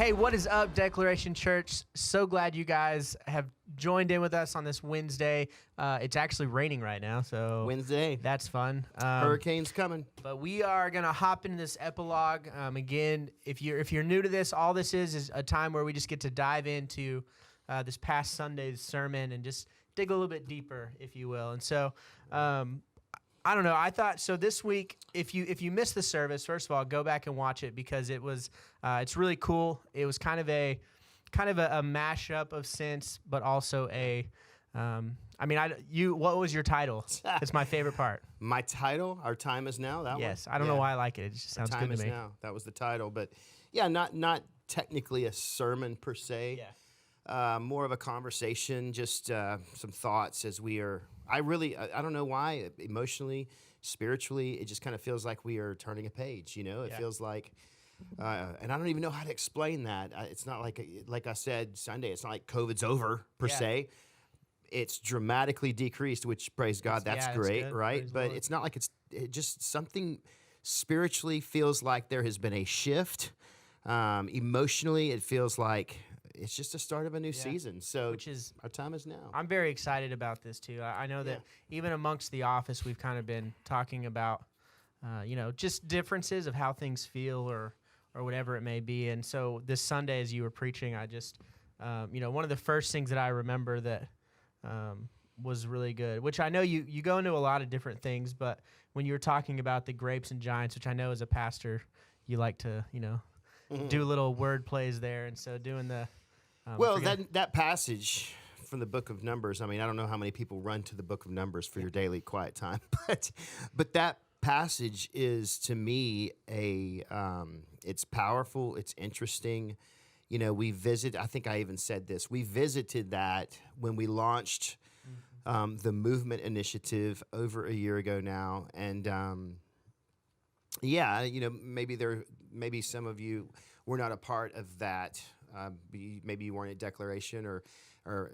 Hey, what is up, Declaration Church? So glad you guys have joined in with us on this Wednesday. It's actually raining right now, so Wednesday. that's fun. Hurricane's coming. But we are gonna hop into this epilogue. Again, if you're new to this, all this is a time where we just get to dive into this past Sunday's sermon and just dig a little bit deeper, if you will. And so, I don't know. I thought so this week. If you missed the service, first of all, go back and watch it because it was it's really cool. It was kind of a mashup of sense, but also a. What was your title? It's my favorite part. My title, Our Time Is Now. That yes, one? I don't know why I like it. It just sounds Our good Time to Is me. Now. That was the title, but yeah, not technically a sermon per se. Yeah. More of a conversation, just some thoughts as we are. I don't know why, emotionally, spiritually, it just kind of feels like we are turning a page, It feels like, and I don't even know how to explain that. It's not like I said Sunday, it's not like COVID's over per se. It's dramatically decreased, which praise God, that's great, right? Praise but Lord. it's not like it just something spiritually feels like there has been a shift. Emotionally, it feels like it's just the start of a new season. So Which is our time is now. I'm very excited about this too. I know that even amongst the office, we've kind of been talking about, just differences of how things feel or whatever it may be. And so this Sunday, as you were preaching, I just, one of the first things that I remember that was really good, which I know you go into a lot of different things, but when you were talking about the grapes and giants, which I know as a pastor, you like to, do little word plays there. And so doing the, that passage from the book of Numbers, I don't know how many people run to the book of Numbers for your daily quiet time, but that passage is, to me, it's powerful, it's interesting. I think I even said this, we visited that when we launched the Movement Initiative over a year ago now, and maybe some of you were not a part of that. Maybe you weren't at Declaration, or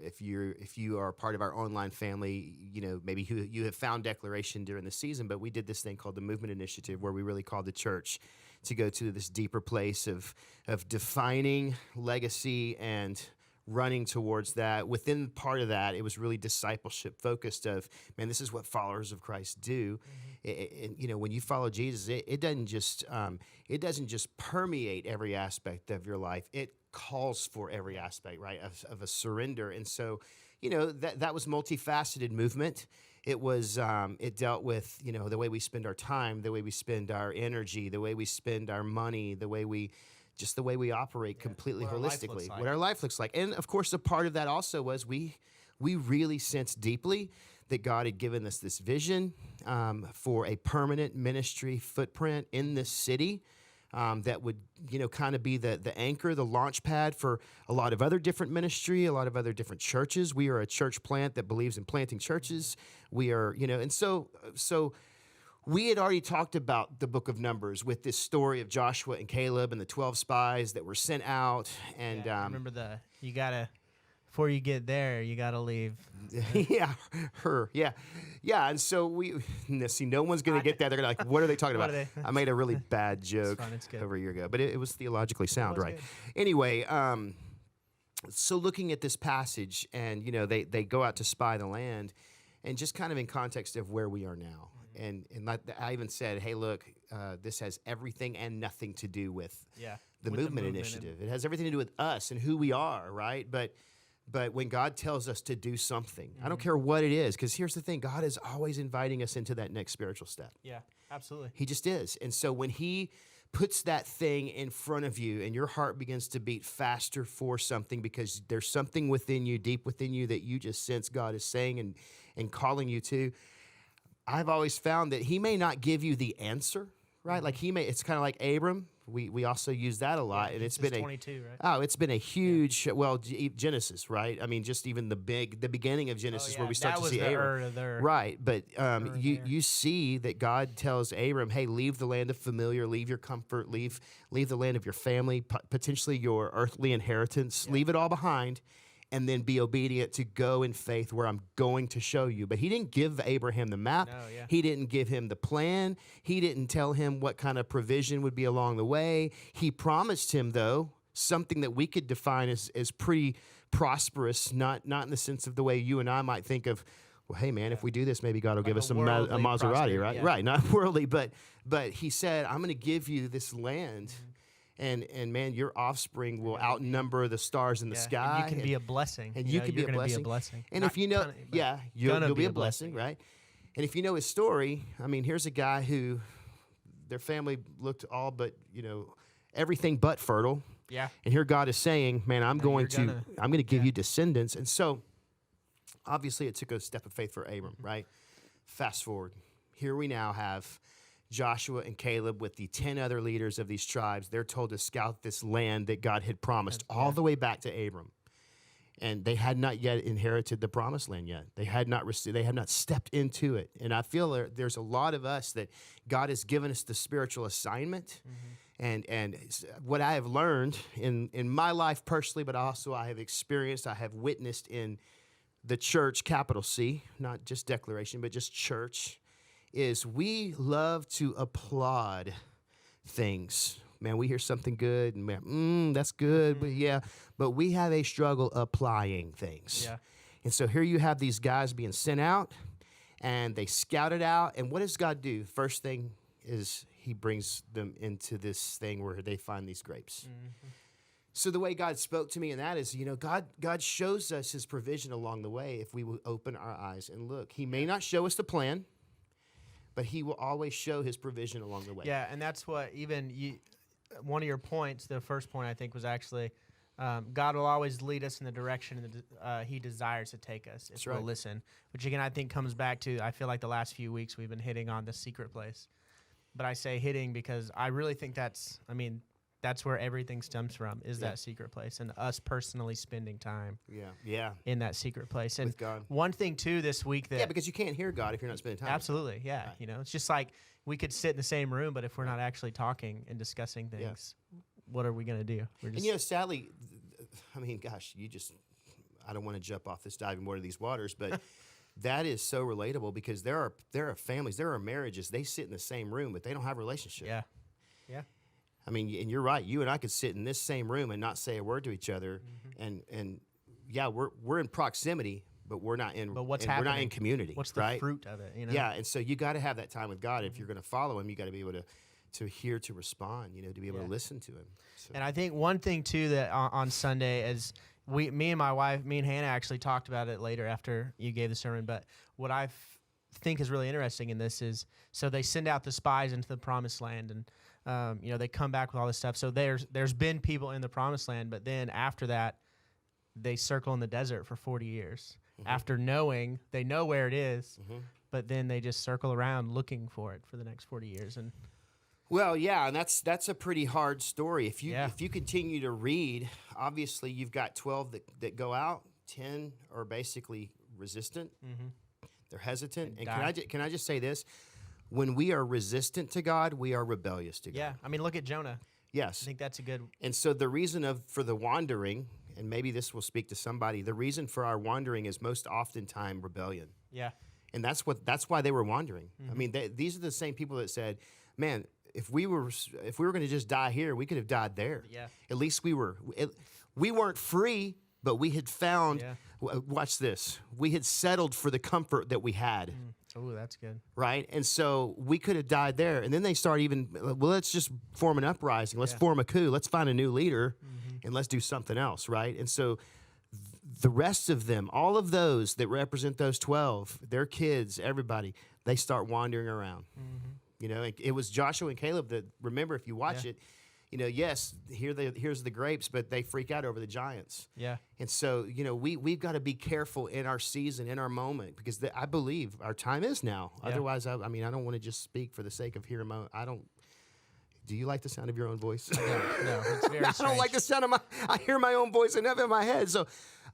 if you are part of our online family, maybe you have found Declaration during the season. But we did this thing called the Movement Initiative, where we really called the church to go to this deeper place of defining legacy and running towards that. Within part of that, it was really discipleship focused. This is what followers of Christ do. When you follow Jesus, it doesn't just permeate every aspect of your life. It calls for every aspect, right, of a surrender. And so, that was multifaceted movement. It was it dealt with the way we spend our time, the way we spend our energy, the way we spend our money, the way we operate completely holistically, what our life looks like. And of course, a part of that also was we really sensed deeply that God had given us this vision for a permanent ministry footprint in this city that would, kind of be the anchor, the launch pad for a lot of other different ministry, a lot of other different churches. We are a church plant that believes in planting churches. We are, and so we had already talked about the book of Numbers with this story of Joshua and Caleb and the 12 spies that were sent out. And I remember before you get there, you gotta leave. Yeah. And so no one's gonna get that. They're gonna what are they talking about? I made a really bad joke over a year ago, but it was theologically sound, right? Good. Anyway, so looking at this passage, and they go out to spy the land, and just kind of in context of where we are now. And I even said, hey, look, this has everything and nothing to do with the movement initiative. It has everything to do with us and who we are, right? But when God tells us to do something, I don't care what it is, because here's the thing, God is always inviting us into that next spiritual step. Yeah, absolutely. He just is. And so when he puts that thing in front of you and your heart begins to beat faster for something because there's something within you, deep within you, that you just sense God is saying and calling you to, I've always found that he may not give you the answer, right? Like it's kind of like Abram. We also use that a lot, and it's been 22, right? It's been a huge Genesis, right? Just even the beginning of Genesis where we start to see Abram, right? But you see that God tells Abram, hey, leave the land of familiar, leave your comfort, leave the land of your family, potentially your earthly inheritance, leave it all behind, and then be obedient to go in faith where I'm going to show you. But he didn't give Abraham the map. No, yeah. He didn't give him the plan. He didn't tell him what kind of provision would be along the way. He promised him, though, something that we could define as pretty prosperous, not in the sense of the way you and I might think of, well, hey, man, if we do this, maybe God will give us a Maserati, right? Yeah. Right, not worldly, but he said, I'm going to give you this land, and man, your offspring will outnumber the stars in the sky. And you can be a blessing. And you can be a blessing. And if you know, you'll be a blessing, right? And if you know his story, I mean, here's a guy who their family looked all but, everything but fertile. Yeah. And here God is saying, man, I'm going to give you descendants. And so obviously it took a step of faith for Abram, right? Fast forward. Here we now have Joshua and Caleb with the 10 other leaders of these tribes. They're told to scout this land that God had promised all the way back to Abram. And they had not yet inherited the promised land yet. They had not stepped into it. And I feel there's a lot of us that God has given us the spiritual assignment. And what I have learned in my life personally, but also I have experienced, I have witnessed in the church, capital C, not just declaration, but just church, is we love to applaud things. Man, we hear something good, and man, that's good, but we have a struggle applying things. Yeah. And so here you have these guys being sent out, and they scout it out, and what does God do? First thing is he brings them into this thing where they find these grapes. So the way God spoke to me in that is, God shows us his provision along the way if we will open our eyes and look. He may not show us the plan, but he will always show his provision along the way. Yeah, and that's what one of your points, the first point I think was actually, God will always lead us in the direction that he desires to take us if we'll listen. Which again, I think comes back to, I feel like the last few weeks we've been hitting on the secret place. But I say hitting because I really think that's where everything stems from, is that secret place, and us personally spending time in that secret place. And with God. One thing too this week that... Yeah, because you can't hear God if you're not spending time Absolutely, with yeah. Right. It's just like we could sit in the same room, but if we're not actually talking and discussing things, what are we going to do? And sadly, I mean, gosh, I don't want to jump off this diving board of these waters, but that is so relatable because there are families, there are marriages, they sit in the same room, but they don't have a relationship. Yeah. I mean, and you're right. You and I could sit in this same room and not say a word to each other, and we're in proximity, but we're not in. But what's happening? happening? We're not in community. What's the fruit of it? Yeah, and so you got to have that time with God. If you're going to follow him, you got to be able to hear, to respond. To be able to listen to him. So. And I think one thing too that on Sunday is me and my wife, me and Hannah actually talked about it later after you gave the sermon. But what I think is really interesting in this is, so they send out the spies into the promised land, and they come back with all this stuff. So there's been people in the promised land, but then after that, they circle in the desert for 40 years. After they know where it is, but then they just circle around looking for it for the next 40 years. And well, yeah, and that's a pretty hard story. If you continue to read, obviously you've got 12 that go out, 10 are basically resistant. They're hesitant. And can I just say this? When we are resistant to God, we are rebellious to God. Yeah, I mean, look at Jonah. Yes. I think that's a good... And so the reason for the wandering, and maybe this will speak to somebody, the reason for our wandering is most oftentimes rebellion. Yeah. And that's why they were wandering. I mean, these are the same people that said, man, if we were going to just die here, we could have died there. Yeah. At least we weren't free, but we had found, watch this, we had settled for the comfort that we had. Oh, that's good. Right? And so we could have died there. And then they start let's just form an uprising. Let's form a coup. Let's find a new leader, and let's do something else, right? And so the rest of them, all of those that represent those 12, their kids, everybody, they start wandering around. It was Joshua and Caleb that, remember, if you watch it, yes, here's the grapes, but they freak out over the giants. Yeah. And so, we've got to be careful in our season, in our moment, because I believe our time is now. Yeah. Otherwise, I don't want to just speak for the sake of hearing do you like the sound of your own voice? No, it's very I don't like the sound of I hear my own voice enough in my head. So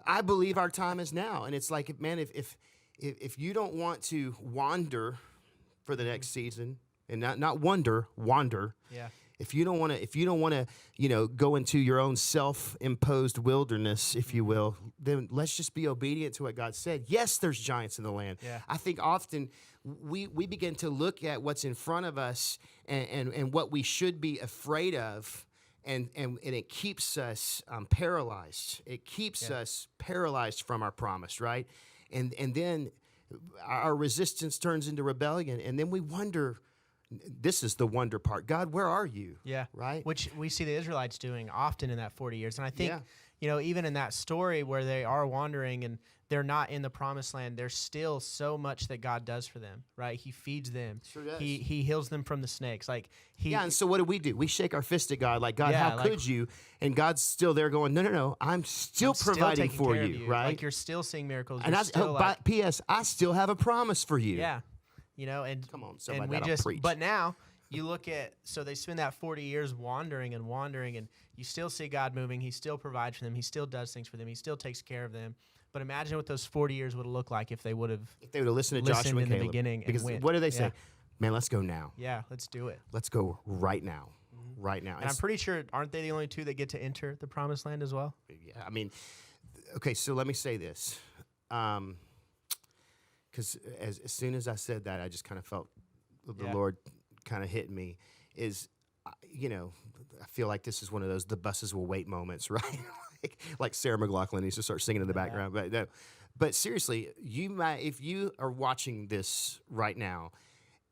I believe our time is now. And it's like, man, if you don't want to wander for the next season, and not wander. Yeah. If you don't want to, go into your own self-imposed wilderness, if you will, then let's just be obedient to what God said. Yes, there's giants in the land. Yeah. I think often we begin to look at what's in front of us and what we should be afraid of, and it keeps us paralyzed. It keeps us paralyzed from our promise, right? And then our resistance turns into rebellion, and then we wonder. This is the wonder part. God, where are you? Yeah. Right? Which we see the Israelites doing often in that 40 years. And I think, Yeah. even in that story where they are wandering and they're not in the promised land, there's still so much that God does for them, right? He feeds them. Sure does. He heals them from the snakes. Like And so what do? We shake our fist at God, like, God, Yeah, how like- could you? And God's still there going, no, I'm still providing taking for care of you, right? Like you're still seeing miracles. And You're still P.S., I still have a promise for you. yeah, and Come on, and somebody, we that'll just, preach. but now you look at, so they spend that 40 years wandering, and you still see God moving. He still provides for them. He still does things for them. He still takes care of them. But imagine what those 40 years would have looked like if they would have listened to Joshua and in the Caleb. beginning. And Because went. what do they say? Yeah. Man, let's go now. Yeah, let's do it. Let's go right now. Right now. And I'm pretty sure, aren't they the only two that get to enter the promised land as well? Yeah, I mean, okay, so let me say this. Because as soon as I said that, I just kind of felt the Lord kind of hit me. I feel like this is one of those the buses will wait moments, right? like Sarah McLachlan used to start singing in the background. But no, but seriously, you might, if you are watching this right now,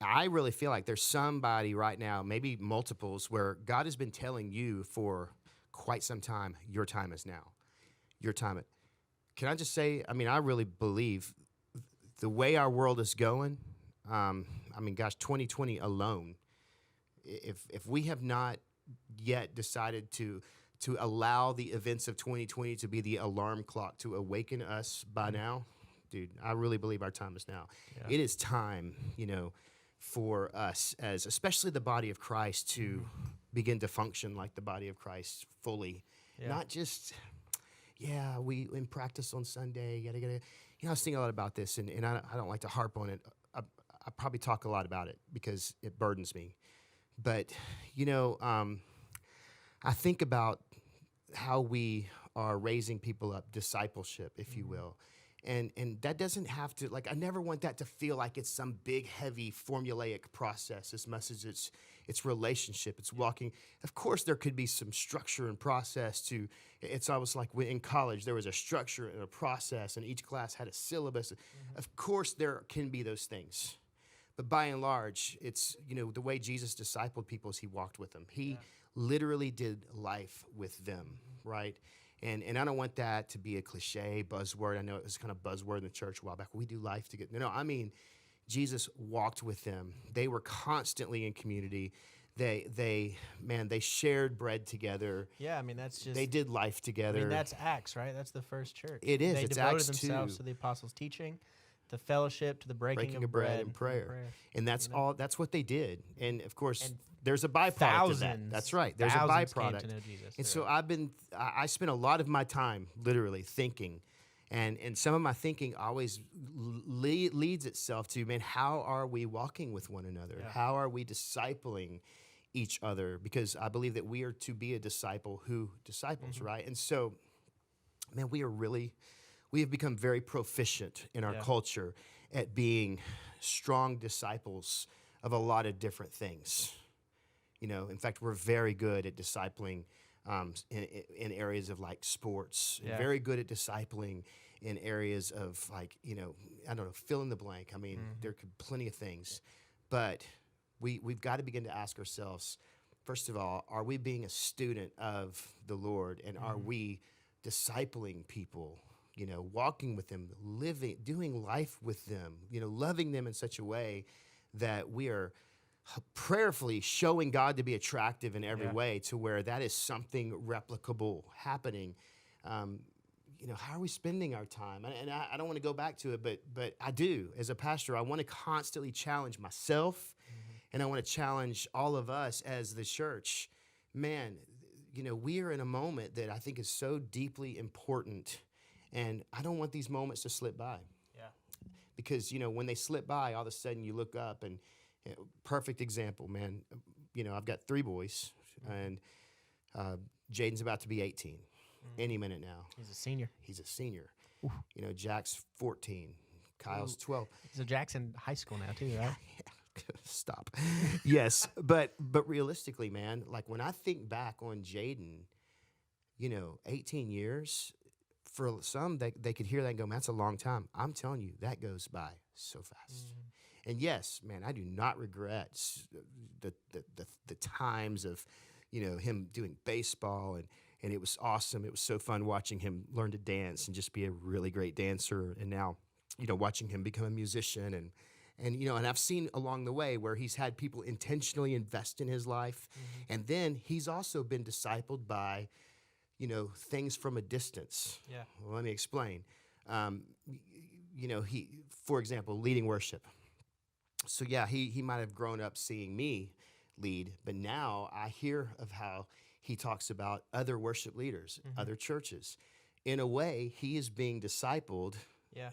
I really feel like there's somebody right now, maybe multiples, where God has been telling you for quite some time, your time is now. Your time. Can I just say, I really believe the way our world is going, 2020 alone, if we have not yet decided to allow the events of 2020 to be the alarm clock to awaken us by now, dude, I really believe our time is now. Yeah. It is time, for us, as especially the body of Christ, to begin to function like the body of Christ fully. Yeah. Not just, we in practice on Sunday, yada. I was thinking a lot about this, and I don't like to harp on it. I probably talk a lot about it because it burdens me. But, I think about how we are raising people up, discipleship, if you will. And that doesn't have to, I never want that to feel like it's some big, heavy, formulaic process. As much as it's relationship, it's walking. Of course, there could be some structure and process to, it's almost like in college, there was a structure and a process, and each class had a syllabus. Of course, there can be those things. But by and large, it's, the way Jesus discipled people is he walked with them. He literally did life with them, right? And I don't want that to be a cliche buzzword. I know it was kind of buzzword in the church a while back. We do life together. No, Jesus walked with them. They were constantly in community. They shared bread together. Yeah, that's just... They did life together. That's Acts, right? That's the first church. It is. They it's devoted Acts themselves 2. to the apostles' teaching, the fellowship, to the breaking of bread and prayer. And that's all. That's what they did. And of course, there's a byproduct thousands, of that. That's right. There's a byproduct. Came to know Jesus. And so I spent a lot of my time literally thinking, and some of my thinking always leads itself to, man, how are we walking with one another? Yeah. How are we discipling each other? Because I believe that we are to be a disciple who disciples, right? And so, man, we have become very proficient in our culture at being strong disciples of a lot of different things. In fact, we're very good at discipling in areas of sports. Yeah. Very good at discipling in areas of fill in the blank. There could be plenty of things, but we've got to begin to ask ourselves, first of all, are we being a student of the Lord, and are we discipling people? Walking with them, living, doing life with them, loving them in such a way that we are prayerfully showing God to be attractive in every way, to where that is something replicable happening. How are we spending our time? And I don't want to go back to it, but I do. As a pastor, I want to constantly challenge myself, and I want to challenge all of us as the church. Man, we are in a moment that I think is so deeply important. And I don't want these moments to slip by. Yeah. Because, when they slip by, all of a sudden you look up and, perfect example, man. I've got 3 boys, and Jaden's about to be 18 any minute now. He's a senior. Oof. Jack's 14. Kyle's 12. So Jack's in high school now, too, right? Yeah. Stop. Yes, but realistically, man, like when I think back on Jaden, 18 years, for some, they could hear that and go, man, that's a long time. I'm telling you, that goes by so fast. And yes, man, I do not regret the times of, him doing baseball, and it was awesome. It was so fun watching him learn to dance and just be a really great dancer. And now, watching him become a musician and I've seen along the way where he's had people intentionally invest in his life. And then he's also been discipled by, things from a distance. Yeah. Well, let me explain. He, for example, leading worship. So yeah, he might have grown up seeing me lead, but now I hear of how he talks about other worship leaders, other churches. In a way, he is being discipled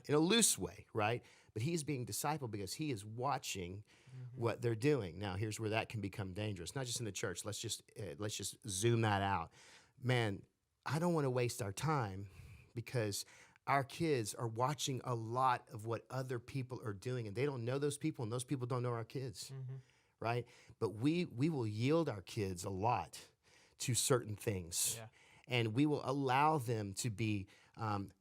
in a loose way, right? But he's being discipled because he is watching what they're doing. Now, here's where that can become dangerous. Not just in the church. Let's just zoom that out. Man, I don't want to waste our time because our kids are watching a lot of what other people are doing, and they don't know those people, and those people don't know our kids, right? But we will yield our kids a lot to certain things, and we will allow them to be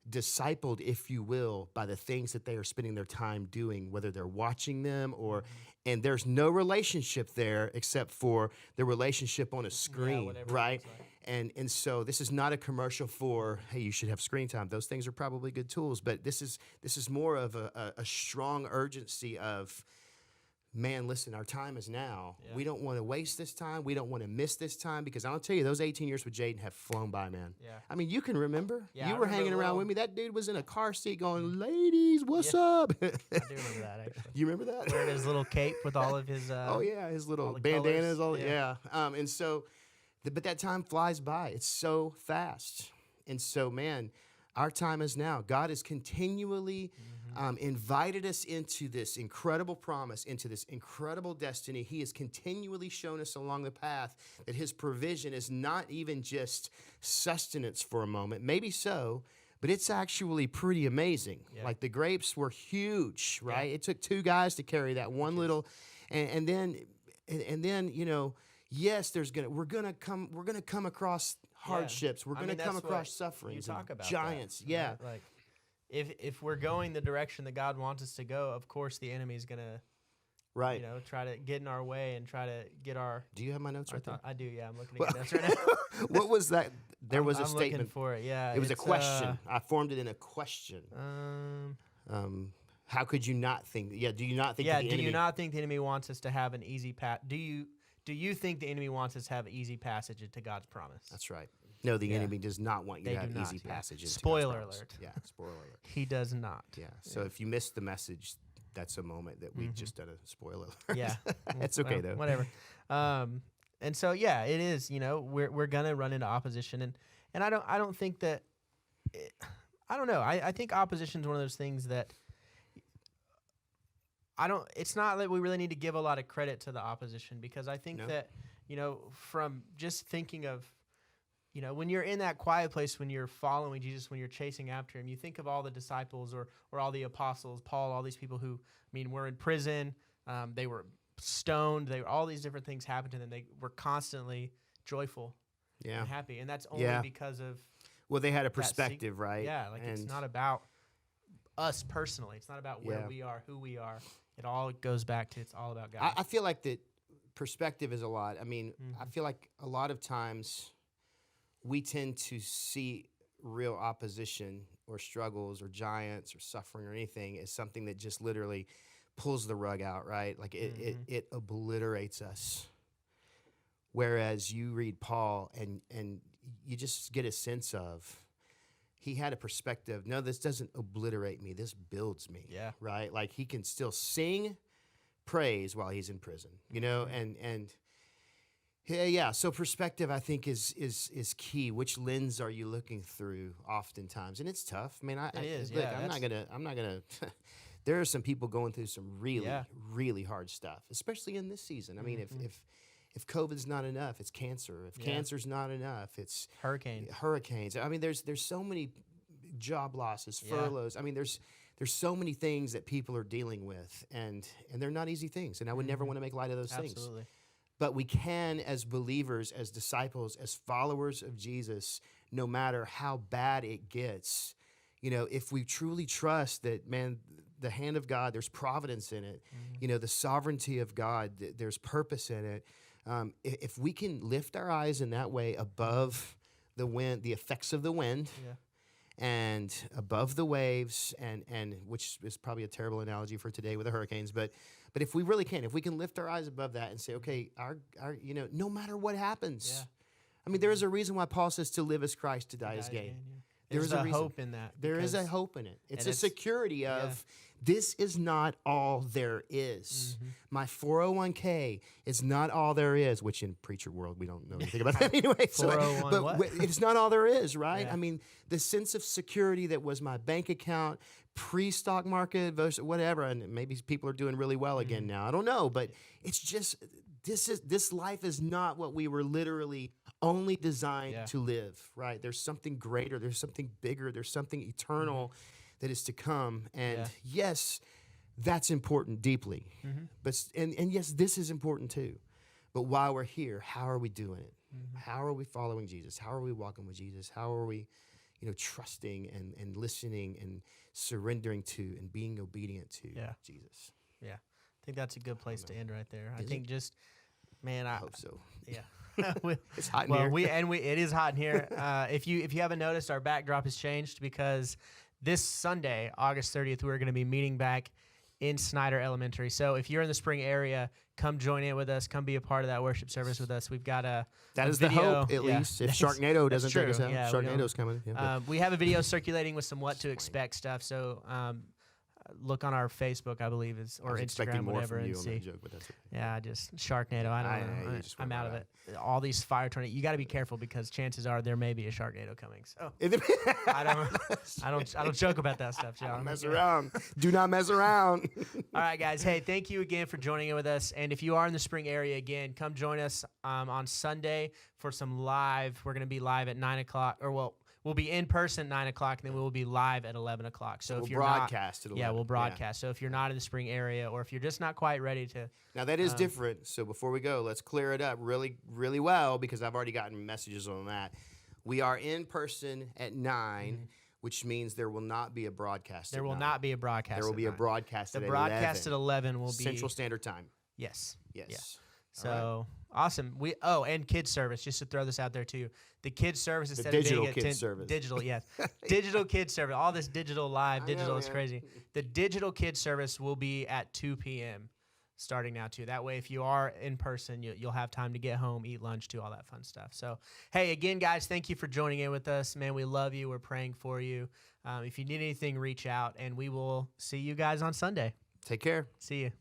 discipled, if you will, by the things that they are spending their time doing, whether they're watching them or, and there's no relationship there except for the relationship on a screen, right? And so this is not a commercial for, hey, you should have screen time. Those things are probably good tools, but this is more of a strong urgency of, man, listen, our time is now. Yeah. We don't want to waste this time. We don't want to miss this time because I'll tell you, those 18 years with Jaden have flown by, man. Yeah. I mean, you can remember. Yeah, you were hanging around with me. That dude was in a car seat going, ladies, what's up? I do remember that, actually. You remember that? Wearing his little cape with all of his... his little bandanas. And so, but that time flies by. It's so fast. And so, man, our time is now. God is continually... invited us into this incredible promise, into this incredible destiny. He has continually shown us along the path that his provision is not even just sustenance for a moment. Maybe so, but it's actually pretty amazing. Yeah. Like the grapes were huge, right? Yeah. It took two guys to carry that one little, and then, yes, we're gonna come across hardships. We're gonna come across sufferings. You talk about giants. That, yeah. Right? Like, if we're going the direction that God wants us to go, of course the enemy's gonna, try to get in our way and try to get our. Do you have my notes right there? I do. Yeah, I'm looking at your notes right now. What was that? There was a I'm statement looking for it. Yeah, it was a question. I formed it in a question. How could you not think? Yeah, do you not think? Yeah, do you not think the enemy wants us to have an easy path? Do you think the enemy wants us to have easy passage to God's promise? That's right. No, the enemy does not want you to have easy passages. Spoiler alert. Yeah, spoiler alert. He does not. Yeah. So if you missed the message, that's a moment that we've just done a spoiler alert. Yeah. It's okay though. Whatever. And so yeah, it is. We're gonna run into opposition, and I don't think that. I don't know. I think opposition is one of those things that. It's not that we really need to give a lot of credit to the opposition because I think that from just thinking of. When you're in that quiet place, when you're following Jesus, when you're chasing after him, you think of all the disciples or all the apostles, Paul, all these people who, were in prison, they were stoned, all these different things happened to them. They were constantly joyful and happy, and that's only because of they had a perspective, right? Yeah, it's not about us personally. It's not about where we are, who we are. It all goes back to it's all about God. I feel like that perspective is a lot. I feel like a lot of times we tend to see real opposition or struggles or giants or suffering or anything as something that just literally pulls the rug out, right? Like it obliterates us. Whereas you read Paul and you just get a sense of he had a perspective. No, this doesn't obliterate me. This builds me. Yeah. Right? Like he can still sing praise while he's in prison, and yeah. So perspective, I think, is key. Which lens are you looking through? Oftentimes, and it's tough. It is. Look, I'm not gonna. There are some people going through some really hard stuff, especially in this season. If COVID's not enough, it's cancer. If cancer's not enough, it's hurricanes. There's so many job losses, furloughs. There's there's so many things that people are dealing with, and they're not easy things. And I would never want to make light of those things. Absolutely. But we can, as believers, as disciples, as followers of Jesus, no matter how bad it gets, if we truly trust that, man, the hand of God, there's providence in it, the sovereignty of God, there's purpose in it. If we can lift our eyes in that way above the wind, the effects of the wind, and above the waves, and which is probably a terrible analogy for today with the hurricanes, but if we really can, if we can lift our eyes above that and say, okay, our no matter what happens, I mean, there is a reason why Paul says to live as Christ, to die as gain. There's a hope in that. There is a hope in it. It's a security of this is not all there is. My 401k is not all there is, which in preacher world, we don't know anything about that anyway. But it's not all there is, right? I mean, the sense of security that was my bank account, pre-stock market, whatever, and maybe people are doing really well again now. I don't know, but it's just, this life is not what we were literally only designed to live, right? There's something greater, there's something bigger, there's something eternal that is to come. And yes, that's important deeply. But and yes, this is important too. But while we're here, how are we doing it? How are we following Jesus? How are we walking with Jesus? How are we, trusting and listening and surrendering to and being obedient to Jesus? Yeah. I think that's a good place to end right there. I think just, man, I hope so. Yeah. It's hot in here. It is hot in here. If you haven't noticed, our backdrop has changed because this Sunday, August 30th, we're going to be meeting back in Snyder Elementary. So if you're in the Spring area, come join in with us. Come be a part of that worship service with us. We've got that is video. The hope, at least. If Sharknado doesn't take us out, Sharknado's coming. We have a video circulating with some what to expect stuff. So look on our Facebook, I believe, or Instagram, whatever, and see. Joke, but that's okay. Yeah, just Sharknado. I don't know. I'm out of it. All these fire tornadoes. You got to be careful because chances are there may be a Sharknado coming. So I don't joke about that stuff, John. Don't mess around. Do not mess around. All right, guys. Hey, thank you again for joining in with us. And if you are in the Spring area again, come join us on Sunday for some live. We're going to be live at 9:00, we'll be in person at 9 o'clock, and then we'll be live at 11 o'clock. So if you're broadcast at 11. Yeah, we'll broadcast. So if you're not in the Spring area, or if you're just not quite ready to. Now that is different. So before we go, let's clear it up really, really well, because I've already gotten messages on that. We are in person at 9, which means there will not be a broadcast. There will not be a broadcast. There will be a broadcast at 11. The broadcast at 11 will be Central Standard Time. Yes. Yes. Yeah. So awesome. And kids service, just to throw this out there too. The kids service instead of being digital, yes. Digital kids service. All this digital live, digital is crazy. The digital kids service will be at 2 p.m. starting now too. That way, if you are in person, you'll have time to get home, eat lunch, do all that fun stuff. So, hey, again, guys, thank you for joining in with us. Man, we love you. We're praying for you. If you need anything, reach out, and we will see you guys on Sunday. Take care. See you.